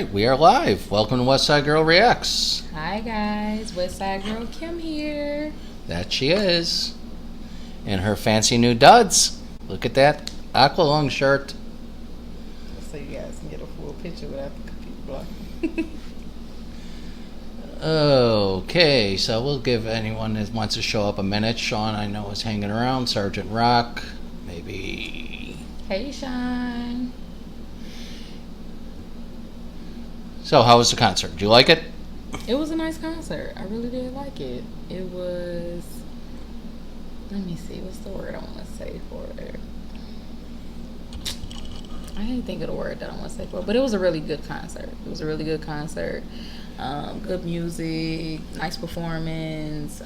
right, we are live. Welcome to West Side Girl Reacts. Hi guys, West Side Girl Kim here. That she is. And her fancy new duds. Look at that aqualung shirt. So you guys can get a full picture without the computer blocking. Okay, so we'll give anyone that wants to show up a minute. Sean, I know, is hanging around. Sergeant Rock, maybe. Hey Sean. So, how was the concert? Did you like it? It was a nice concert. I really did like it. It was, let me see, what's the word I want to say for it? I can't think of the word that I want to say for it, but it was a really good concert. It was a really good concert. Good music, nice performance,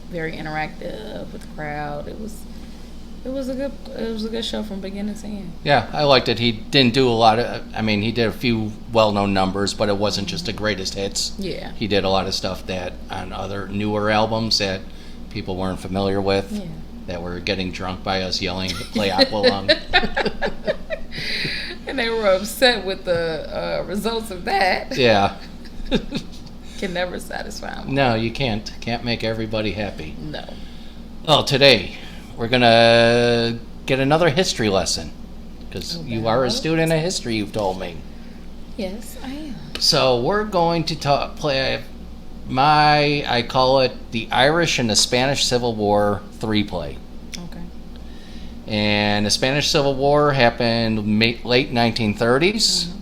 very interactive with the crowd. It was a good show from beginning to end. Yeah, I liked it. He didn't do a lot of, he did a few well-known numbers, but it wasn't just the greatest hits. Yeah. He did a lot of stuff that on other newer albums that people weren't familiar with, Yeah. that were getting drunk by us yelling to play Aqualung. And they were upset with the results of that. Yeah. Can never satisfy them. No, you can't. Can't make everybody happy. No. Well, today we're going to get another history lesson because you are a student of history, you've told me. Yes, I am. So we're going to play I call it the Irish and the Spanish Civil War 3-play. Okay. And the Spanish Civil War happened late 1930s.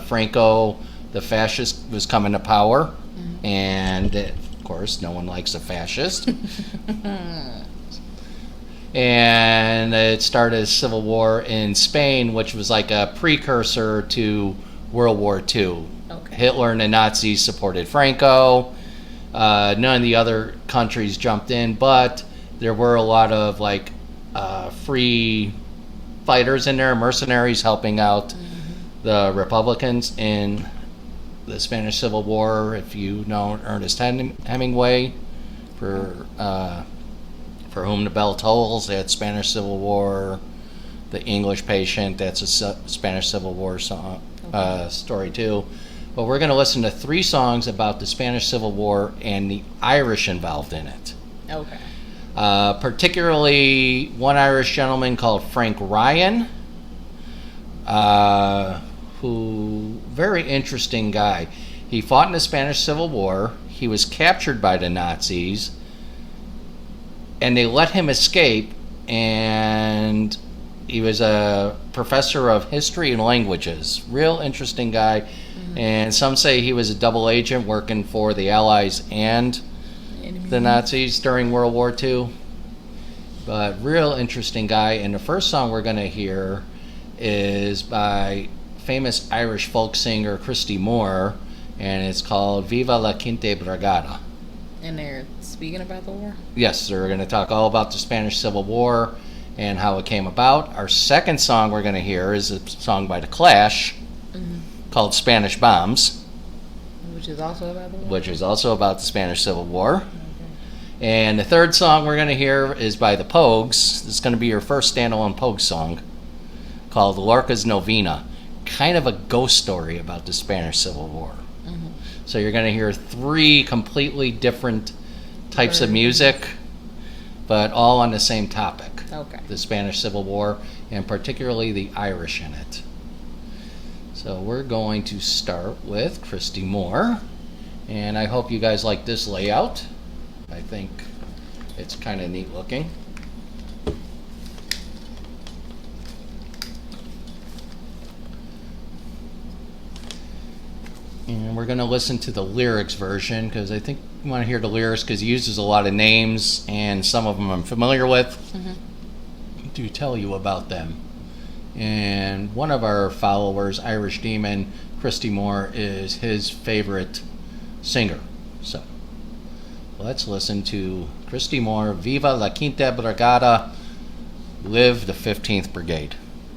Franco, the fascist, was coming to power. And, of course, no one likes a fascist. And it started a civil war in Spain, which was like a precursor to World War II. Okay. Hitler and the Nazis supported Franco. None of the other countries jumped in, but there were a lot of free fighters in there, mercenaries helping out the Republicans in the Spanish Civil War. If you know Ernest Hemingway, for whom the bell tolls, that's Spanish Civil War. The English Patient, that's a Spanish Civil War song, story too. But we're going to listen to 3 songs about the Spanish Civil War and the Irish involved in it. Okay. Particularly one Irish gentleman called Frank Ryan, who, very interesting guy. He fought in the Spanish Civil War. He was captured by the Nazis, and they let him escape, and he was a professor of history and languages. Real interesting guy. And some say he was a double agent working for the Allies and the Nazis during World War II. But real interesting guy. And the first song we're going to hear is by famous Irish folk singer Christy Moore, and it's called Viva la Quinta Brigada. And they're speaking about the war? Yes, they're going to talk all about the Spanish Civil War and how it came about. Our second song we're going to hear is a song by The Clash called Spanish Bombs. Which is also about the war? Which is also about the Spanish Civil War. And the third song we're going to hear is by the Pogues. This is going to be your first standalone Pogues song, called Lorca's Novena. Kind of a ghost story about the Spanish Civil War. So you're going to hear 3 completely different types of music, but all on the same topic. Okay. The Spanish Civil War, and particularly the Irish in it. So we're going to start with Christy Moore, and I hope you guys like this layout. I think it's kind of neat looking. And we're going to listen to the lyrics version because I think you want to hear the lyrics because he uses a lot of names, and some of them I'm familiar with. To tell you about them. And one of our followers, Irish Demon, Christy Moore, is his favorite singer. So let's listen to Christy Moore, Viva la Quinta Brigada, Live the 15th Brigade.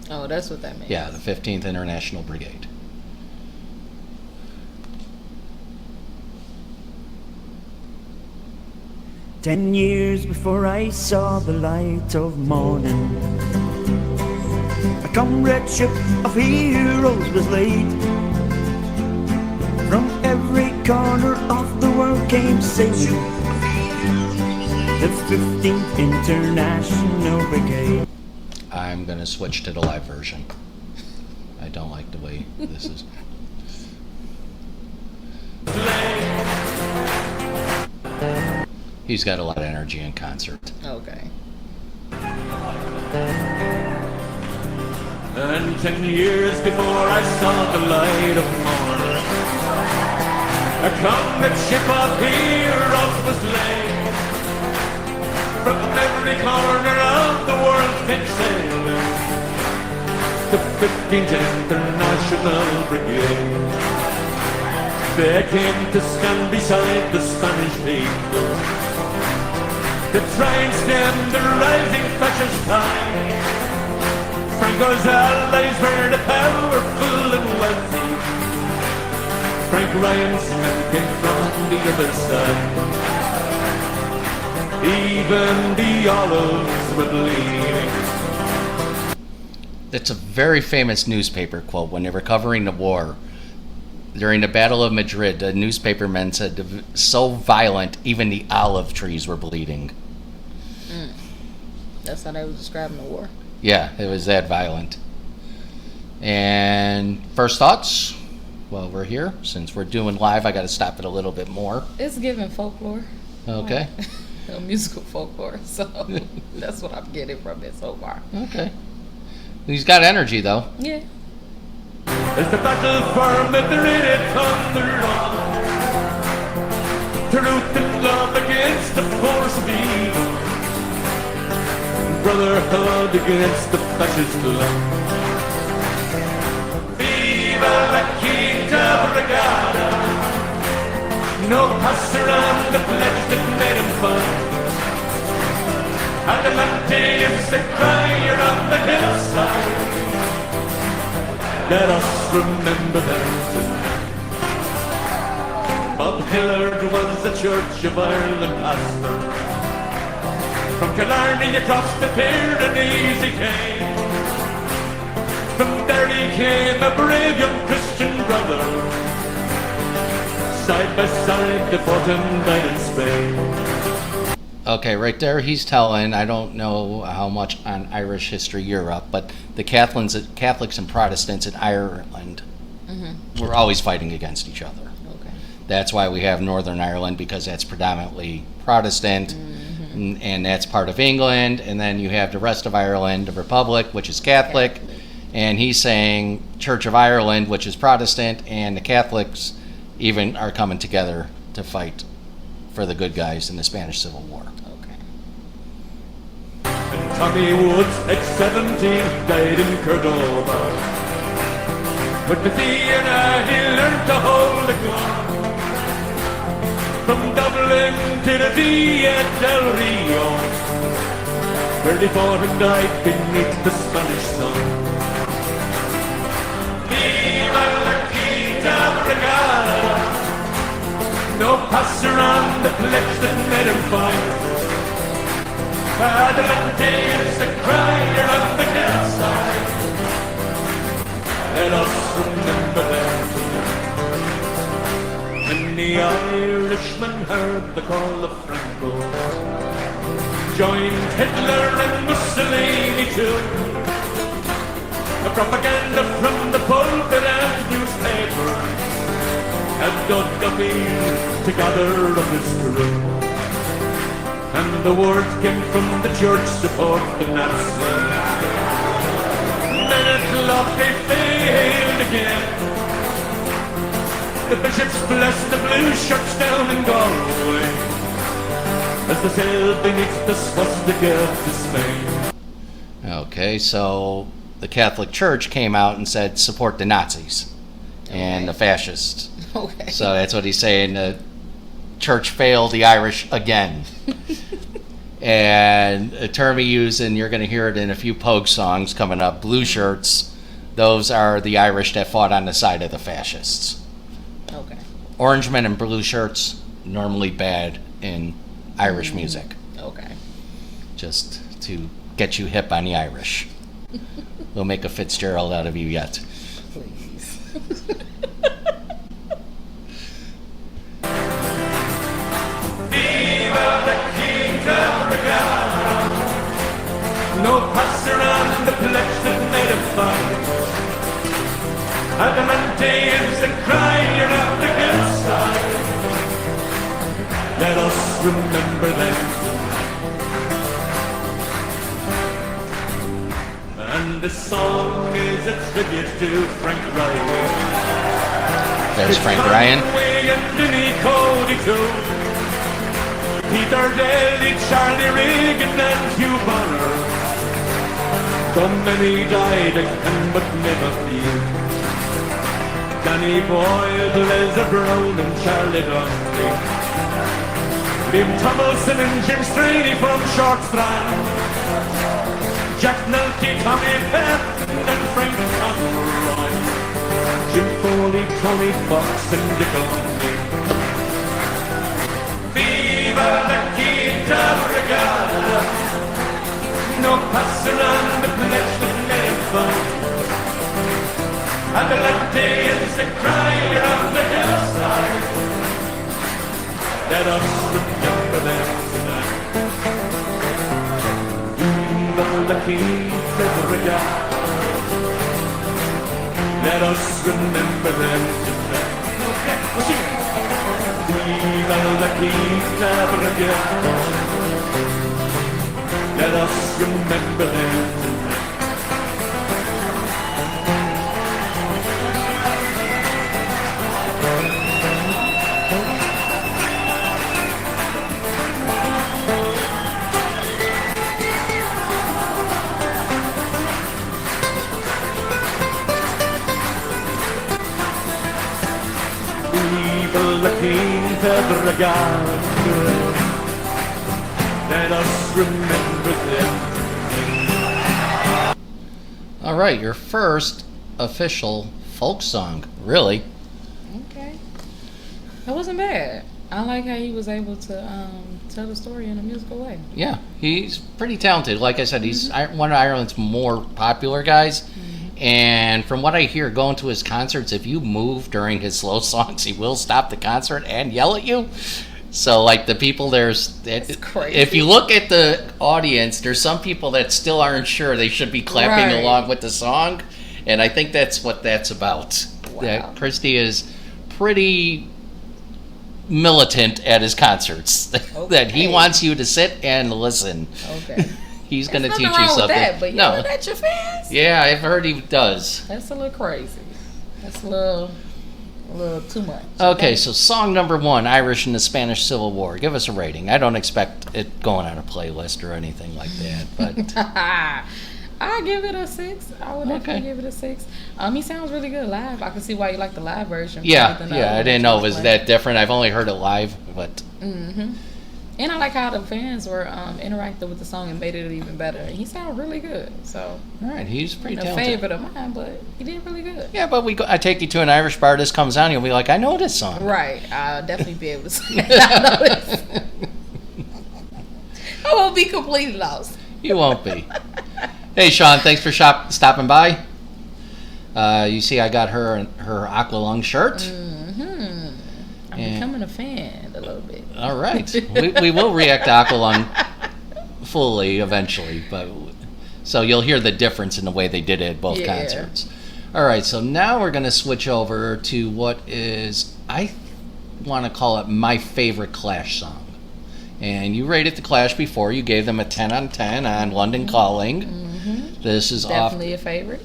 Oh, that's what that means. Yeah, the 15th International Brigade. "10 years before I saw the light of morning, a comradeship of heroes was laid. every corner of the world came singing. The 15th International Brigade. I'm going to switch to the live version. I don't like the way this is. He's got a lot of energy in concert. Okay. And 10 years before I saw the light of morn, a comet ship of heroes was laid. From every corner of the world came sailing the 15th International Brigade. They came to stand beside the Spanish people to try and stem the rising fascist tide. Franco's allies were the powerful and wealthy. Frank Ryan's men came from the other side. Even the olives were bleeding. It's a very famous newspaper quote when they were covering the war. During the Battle of Madrid, the newspapermen said, so violent, even the olive trees were bleeding. That's how they was describing the war. Yeah, it was that violent. And first thoughts? Well, we're here. Since we're doing live, I got to stop it a little bit more. It's giving folklore. Okay. Musical folklore. So that's what I'm getting from it so far. Okay. He's got energy, though. Yeah. As the battle for Madrid it thundered on, truth and love against the force of evil, brotherhood against the fascist love. Viva la Quinta Brigada, no pass around the pledge that made him fun. Adelante is the crier on the hillside. Let us remember them tonight. Bob Hillard was the Church of Ireland pastor. From Killarney across the Pyrenees he came. From there he came a brave young Christian brother. Side by side they fought and died in Spain. Okay, right there he's telling, I don't know how much on Irish history you're up, but the Catholics and Protestants in Ireland were always fighting against each other. Okay. That's why we have Northern Ireland, because that's predominantly Protestant, and that's part of England, and then you have the rest of Ireland, the Republic, which is Catholic, and he's saying Church of Ireland, which is Protestant, and the Catholics even are coming together to fight for the good guys in the Spanish Civil War. Okay. And Tommy Woods, at 17, died in Cordova. With Messina, he learned to hold the gun. From Dublin to the Via del Rio, where they fought and died beneath the Spanish sun. Viva la Quinta Brigada, no pass around the pledge that made him fight. Adelante is the crier on the hillside. Let us remember them tonight. And the Irishman heard the call of Franco, joined Hitler and Mussolini too. The propaganda from the pulpit and newspaper had dug the field to gather up his crew. And the word came from the church support the Nazis. Men at love they failed again. The bishops blessed the blue shirts down in Galway as they sailed beneath the swastika to Spain. Okay, so the Catholic Church came out and said, support the Nazis and the fascists. Okay. So that's what he's saying. The church failed the Irish again. And a term he used, and you're going to hear it in a few Pogues songs coming up, blue shirts, those are the Irish that fought on the side of the fascists. Okay. Orangemen and blue shirts, normally bad in Irish music. Okay. Just to get you hip on the Irish. We'll make a Fitzgerald out of you yet. Please. No passer on the pledge that made a fight. Adamante is the cry you're on the hillside. Let us remember them. And this song is a tribute to Frank Ryan. There's Frank Ryan. Peter Daly, Charlie Reagan, and Hugh Bonner. So many died and but never few. Danny Boyle, Leslie Brown, and Charlie Dundee. Liam Tomlinson and Jim Straney from Short Strand. Jack Nelke, Tommy Pett, and Frank Conroy. Jim Foley, Tony Fox, and Dick O'Neill. Viva la Quinta Brigada. No passer on the pledge that made fun. Adelante is the cry on the hillside. Let us remember them tonight. Viva la Quinta Brigada. Let us remember them tonight. Viva la Quinta Brigada. Let us remember them tonight. Viva la Quinta Brigada. Let us remember them. All right, your first official folk song. Really? Okay. That wasn't bad. I like how he was able to tell the story in a musical way. Yeah, he's pretty talented. Like I said, he's one of Ireland's more popular guys. And from what I hear, going to his concerts, if you move during his slow songs, he will stop the concert and yell at you. So, like, the people, That's crazy. if you look at the audience, there's some people that still aren't sure they should be clapping Right. along with the song. And I think that's what that's about. Wow. That Christy is pretty militant at his concerts. That he Okay. wants you to sit and listen. Okay. He's going to There's teach nothing you wrong with something. that, but you no. know that your fans? Yeah, I've heard he does. That's a little crazy. That's a little too much. Okay, so song number 1, Irish in the Spanish Civil War. Give us a rating. I don't expect it going on a playlist or anything like that, but I give it a 6. I would definitely Okay. give it a 6. He sounds really good live. I can see why you like the live version. yeah, better than the yeah. other I one didn't that know you it was played. that different. I've only heard it live, but And I like how the fans were interactive with the song and made it even better. He sounded really good. So, all right, he's pretty not a talented. favorite of mine, but he did really good. Yeah, but I take you to an Irish bar. This comes on, you'll be like, I know this song. Right. I'll definitely be able to say I know this. I won't be completely lost. You won't be. Hey, Sean, thanks for stopping by. You see, I got her Aqualung shirt. I'm And- becoming a fan a little bit. All right, we will react to Aqualung fully eventually, but so you'll hear the difference in the way they did it at both Yeah. concerts. All right, so now we're going to switch over to what is, I want to call it my favorite Clash song. And you rated the Clash before. You gave them a 10 on 10 on London Calling. This is Definitely a favorite.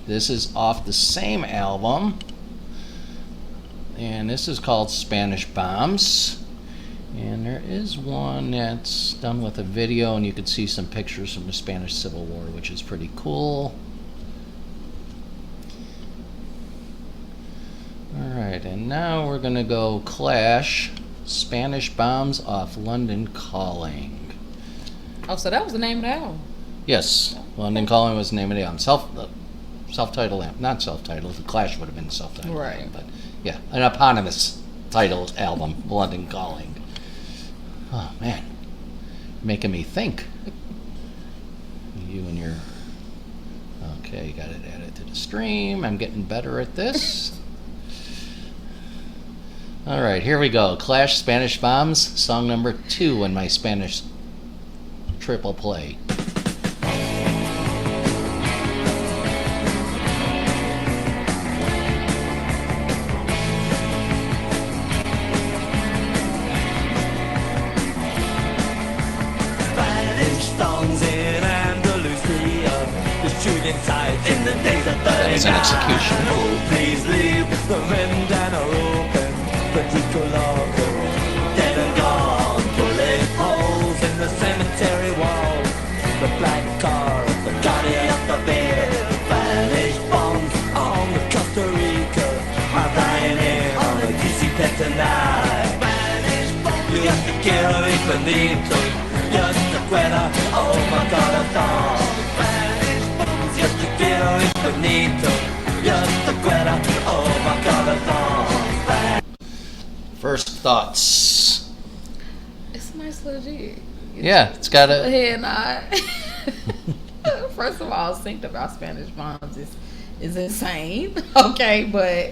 This is off the same album. And this is called Spanish Bombs. And there is one that's done with a video, and you can see some pictures from the Spanish Civil War, which is pretty cool. Alright, and now we're going to go Clash, Spanish Bombs off London Calling. Oh, so that was the name of the album. Yes, London Calling was the name of the album. Self-titled album. Not self-titled, the Clash would have been self-titled. Right. But yeah, an eponymous titled album, London Calling. Oh, man. Making me think. You and your... Okay, got it added to the stream. I'm getting better at this. All right, here we go. Clash Spanish Bombs, song number 2 in my Spanish triple play. was an execution. Oh, please leave the vendana open. Federico Lorca, dead and gone. Bullet holes in the cemetery wall. The black car, the guardian of the beer. Spanish bombs on the Costa Rica. I'm dying here on the DC pet tonight. Spanish bombs, you have to kill me finito. Just a quitter, oh my God, a thong. Spanish bombs, just to kill me finito. Just a quitter, oh my God, a thong. First thoughts. It's a nice little jig. Yeah, it's got Go a. ahead, nod. First of all, synced about Spanish bombs is insane. Okay, but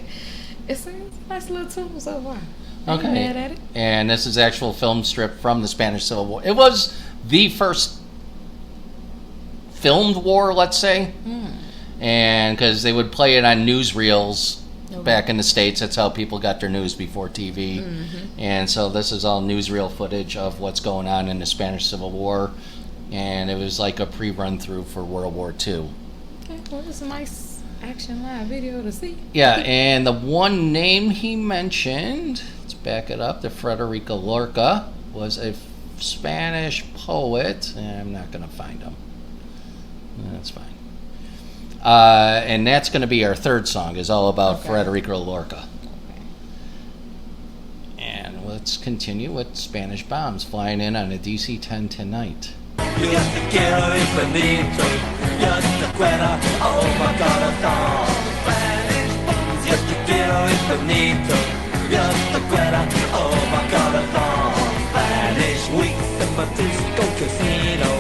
it's a nice little tune so far. I ain't mad at it. And this is actual film strip from the Spanish Civil War. It was the first filmed war, let's say. And because they would play it on newsreels back in the States. That's how people got their news before TV. And so this is all newsreel footage of what's going on in the Spanish Civil War. And it was like a pre-run through for World War II. Okay, well, it's a nice action live video to see. Yeah, and the one name he mentioned, let's back it up, the Federico Lorca, was a Spanish poet. I'm not going to find him. That's fine. And that's going to be our third song, is all about Federico Lorca. And let's continue with Spanish bombs flying in on a DC-10 tonight. You have to kill me finito. Just a quitter, oh my God, a thong. Spanish bombs, just to kill me finito. Just a quitter, oh my God, a thong. Spanish weeks in Matisco Casino.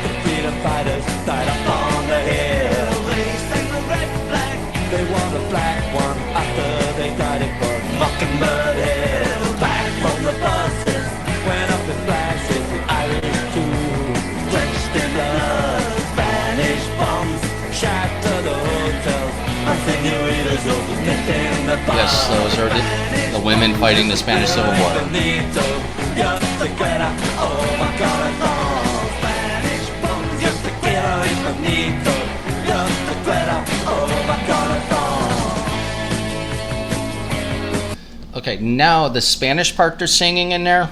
The freedom fighters died up on the hill. They sang the red flag, they won the black one after they died it for Mockingbird Hill. Back from the buses, went up in flashes, the Irish too. Drenched in blood, Spanish bombs shatter the hotels. My senoritas overnight in the bar. Yes, those are the women fighting the Spanish Civil War. Just a quitter, oh my God, a thong. Spanish bombs, just a killer infinito. Just a quitter, oh my God, a thong. Okay, now the Spanish part they're singing in there,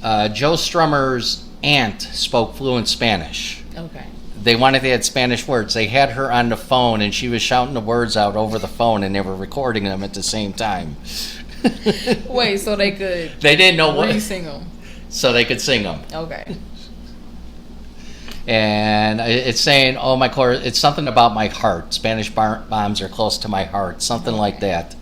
Joe Strummer's aunt spoke fluent Spanish. Okay. They wanted to add Spanish words. They had her on the phone, and she was shouting the words out over the phone, and they were recording them at the same time. Wait, so they could They didn't know what, re-sing them. so they could sing them. Okay. And it's saying, "Oh my God, it's something about my heart. Spanish bombs are close to my heart," something like that.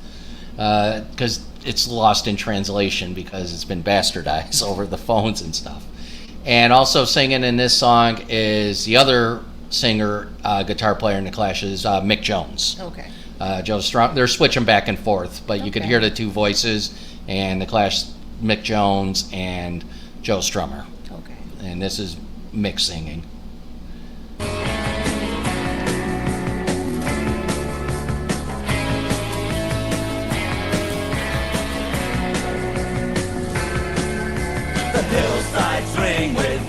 Because it's lost in translation because it's been bastardized over the phones and stuff. And also singing in this song is the other singer, guitar player in the Clash, is Mick Jones. Okay. Joe Strum. They're switching back and forth, but you could hear the two voices, and the Clash, Mick Jones and Joe Strummer. Okay. And this is Mick singing. The hillsides ring with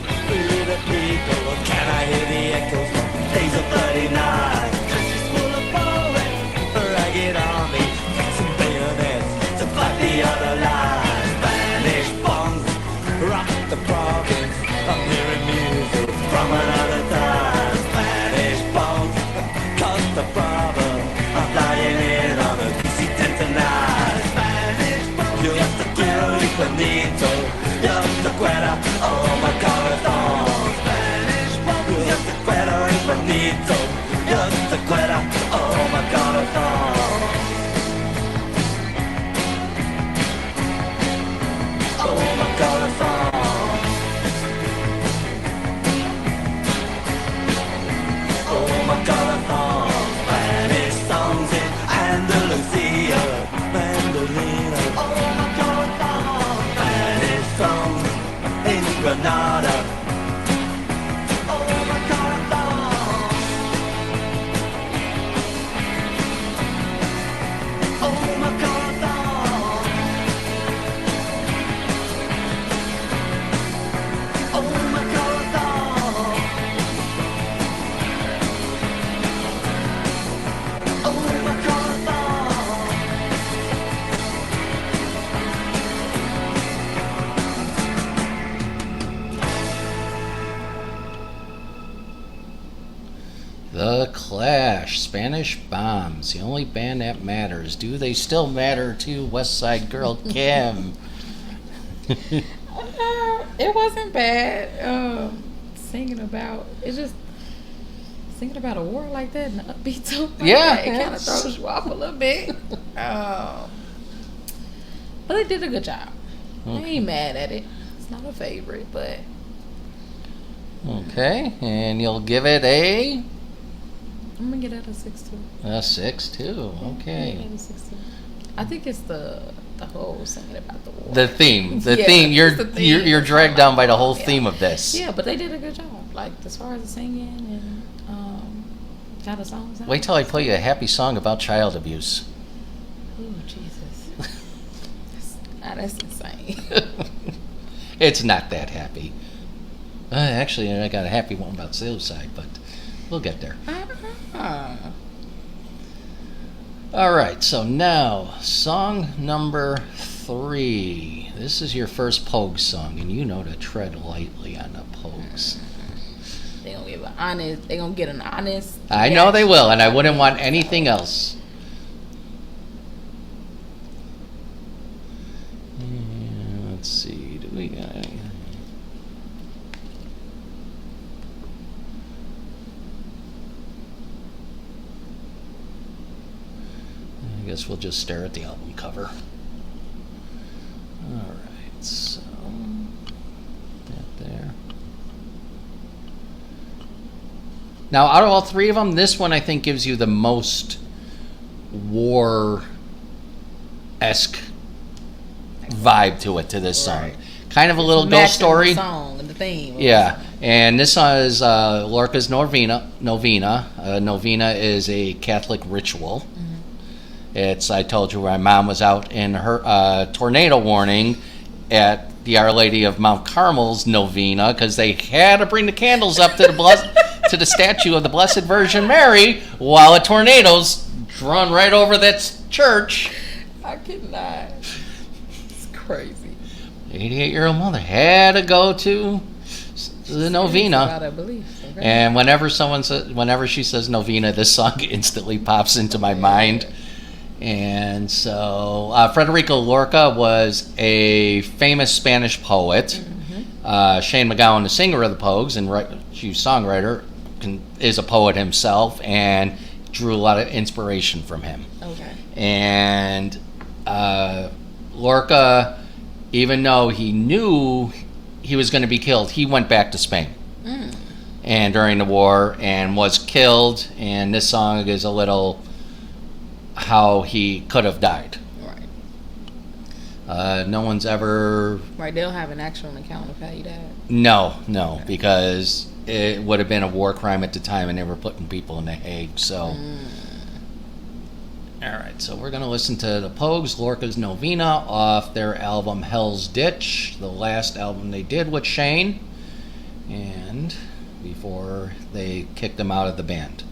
the people. Can I hear the echoes from days of 39? Trenches full of bullets, ragged army, some bayonets to fight the other line. Spanish bombs rock the province. I'm hearing music from another time. Spanish bombs cause the problem. I'm flying in on a DC-10 tonight. Spanish bombs, you have to kill Juanito. Just a quitter, oh my God, a thong. Spanish bombs, just a quitter, infinito. Just a quitter, oh my God, a thong. Oh my God, a thong. Oh my God, a thong. Spanish songs in Andalusia, Mandolina. Oh my God, a thong. Spanish songs in Granada. Oh my God, a thong. The Clash, Spanish Bombs, the only band that matters. Do they still matter to West Side Girl Kim? It wasn't bad. Singing about a war like that and upbeat tone. Yeah, it kind of throws you off a little bit. But they did a good job. I ain't mad at it. It's not a favorite, but Okay, and you'll give it a I'm gonna get it a 6-2. 6-2. Okay. Yeah, 6-2. I think it's the whole singing about the war. The theme. Yeah, You're it's the theme. you're dragged down by the whole Yeah. theme of this. Yeah, but they did a good job. Like as far as the singing and how the songs sound. Wait till I play you a happy song about child abuse. Oh Jesus. That's insane. It's not that happy. Actually, I got a happy one about suicide, but we'll get there. All right, so now song number 3. This is your first Pogues song, and you know to tread lightly on the Pogues. They gonna give an honest. They gonna get an honest. I know they will, and I wouldn't want anything else. Let's see. Do we got any? I guess we'll just stare at the album cover. Alright, so that there. Now, out of all 3 of them, this one I think gives you the most war-esque vibe to it, to this song. Right. Kind of a little Matching ghost story. The song and the theme. Yeah, and this song is Lorca's Novena. Novena is a Catholic ritual. I told you, my mom was out in her tornado warning at the Our Lady of Mount Carmel's Novena because they had to bring the candles up to the to the statue of the Blessed Virgin Mary while a tornado's drawn right over that church. I cannot. It's crazy. 88-year-old mother had to go to the Novena. Out of belief. Okay. And whenever she says Novena, this song instantly pops into my mind. And so Federico Lorca was a famous Spanish poet. Shane MacGowan, the singer of the Pogues and songwriter, is a poet himself and drew a lot of inspiration from him. Okay. And Lorca, even though he knew he was going to be killed, he went back to Spain. And during the war and was killed. And this song is a little how he could have died. Right. No one's ever... Right, they'll have an actual account of how he died. No, because it would have been a war crime at the time and they were putting people in the Hague, so... Alright, so we're going to listen to the Pogues, Lorca's Novena, off their album Hell's Ditch, the last album they did with Shane, and before they kicked him out of the band.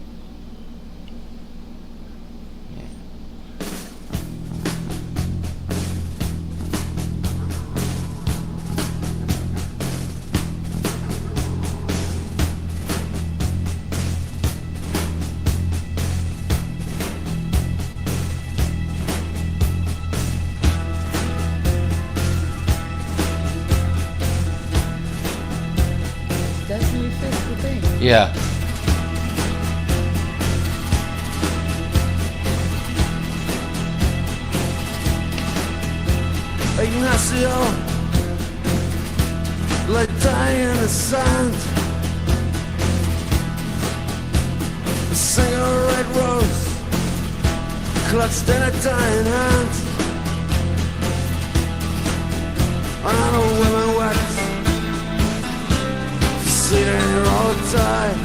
Definitely fits the thing. Yeah. Ignacio, like dying in the sand. A single red rose, clutched in a dying hand. And a woman wept, see her all the time.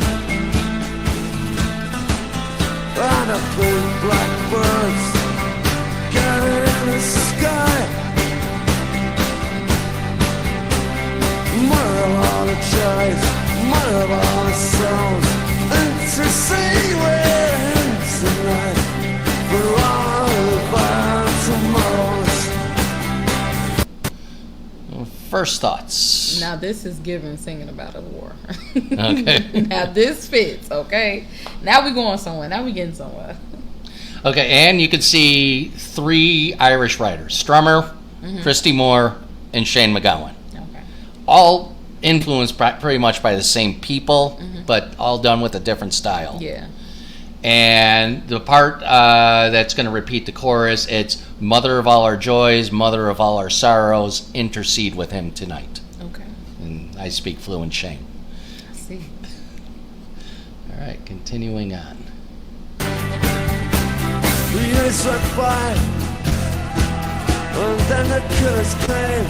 And a big blackbirds gathered in the sky. Mother of all the joys, mother of all the souls, and to see where ends the night for all the bad tomorrows. first thoughts. Now this is giving singing about a war. Okay. Now this fits, okay? Now we going somewhere. Now we getting somewhere. Okay, and you can see 3 Irish writers. Strummer, Christy Moore, and Shane MacGowan. Okay. All influenced pretty much by the same people, but all done with a different style. Yeah. And the part that's going to repeat the chorus, it's Mother of all our joys, Mother of all our sorrows, intercede with him tonight. Okay. And I speak fluent Shane. I see. All right, continuing on. The years went by, and then the killers came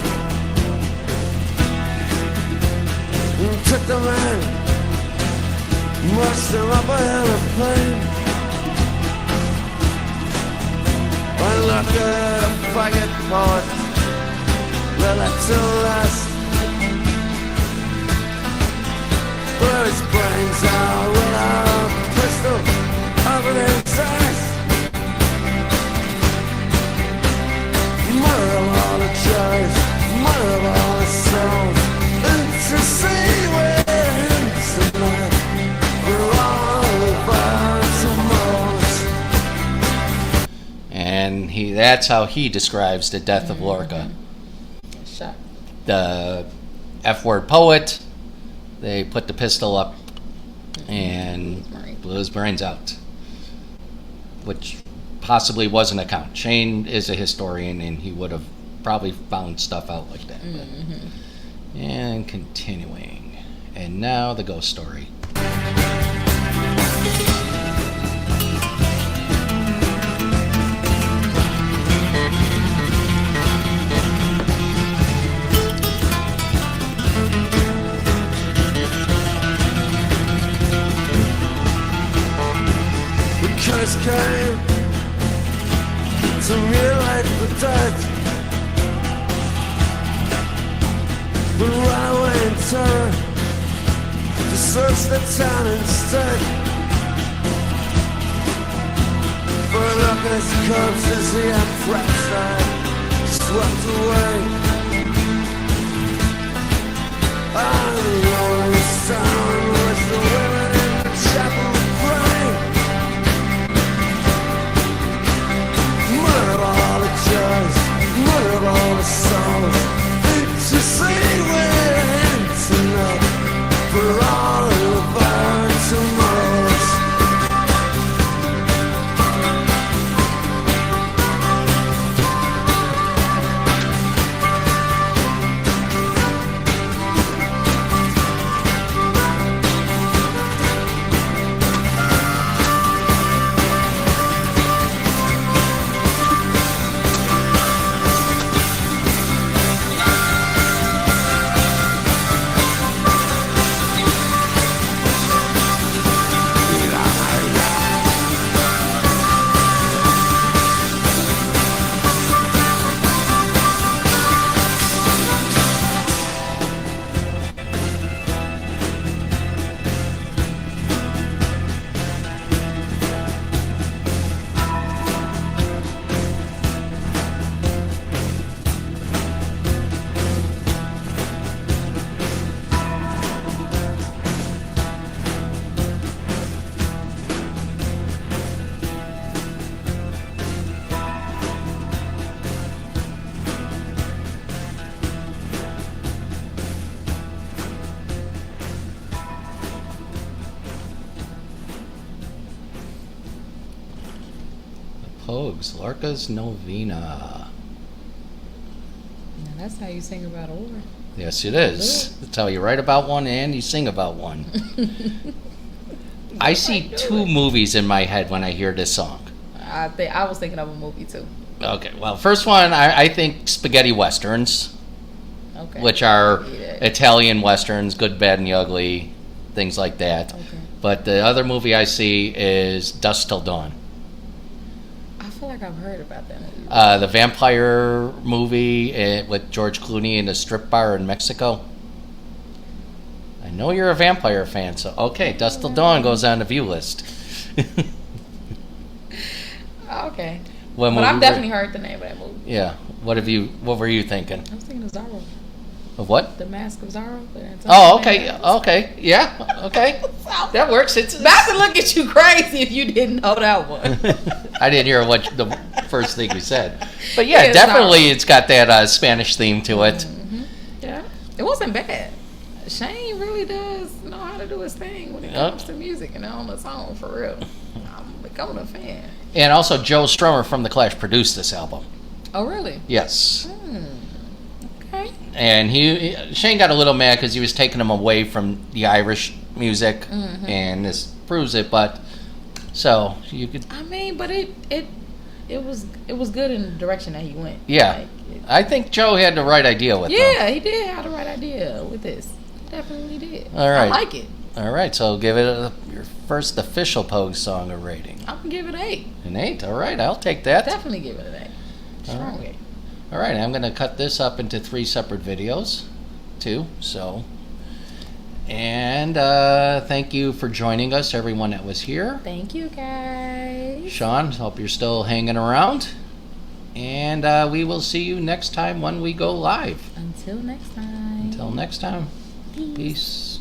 and took the man, marched him up a aeroplane. I looked at a faggot poet, let that to last. Blew his brains out with a pistol over his ass. Mother of all the joys, mother of all the souls, intercede with him tonight. We're all about tomorrows. And that's how he describes the death of Lorca. Shot. The F-word poet, they put the pistol up and blew his brains out. Which possibly was an account. Shane is a historian, and he would have probably found stuff out like that. And continuing. And now the ghost story. The curse came to mutilate the dead, but ran away in terror to search the town instead. For a look at his corpses, the anthrax had swept away. And the lonely sound was the women in the chapel praying. Mother of all the joys, mother of all the souls, intercede with him tonight for all of our tomorrows. Pogues, Lorca's Novena. Now that's how you sing about a war. Yes, it is. That's how you write about one and you sing about one. I see 2 movies in my head when I hear this song. I was thinking of a movie too. Okay, well, first one, I think spaghetti westerns, Okay. which are Yeah. Italian westerns, Good, Bad, and the Ugly, things like that. Okay. But the other movie I see is Dusk Till Dawn. I feel like I've heard about that movie. The vampire movie with George Clooney in a strip bar in Mexico. I know you're a vampire fan, so okay, Dusk Till Dawn goes on the view list. Okay. What But movie I've were- definitely heard the name of that movie. Yeah. What were you thinking? I was thinking of Zorro. Of what? The Mask of Zorro. But Antonio Oh, okay, Banderas. okay, yeah, okay. That works. It's About to look at you crazy if you didn't know that one. I didn't hear what the first thing you said, but yeah, Yeah, definitely it's got that Spanish theme to it. Yeah, it wasn't bad. Shane really does know how to do his thing when it comes to music and on the song, for real. I'm becoming a fan. And also, Joe Strummer from The Clash produced this album. Oh, really? Yes. Okay. And Shane got a little mad because he was taking him away from the Irish music, and this proves it. But so you could, I mean, but it was good in the direction that he went. yeah. I think Joe had the right idea with them. Yeah, he did have the right idea with this. He definitely did. All right. I like it. All right, so give it your first official Pogues song a rating. I'm gonna give it an 8. An 8. All right, I'll take that. Definitely give it an 8. Strong 8. All right, I'm going to cut this up into 3 separate videos, too. So, and thank you for joining us, everyone that was here. Thank you, guys. Sean, hope you're still hanging around. And we will see you next time when we go live. Until next time. Until next time, peace.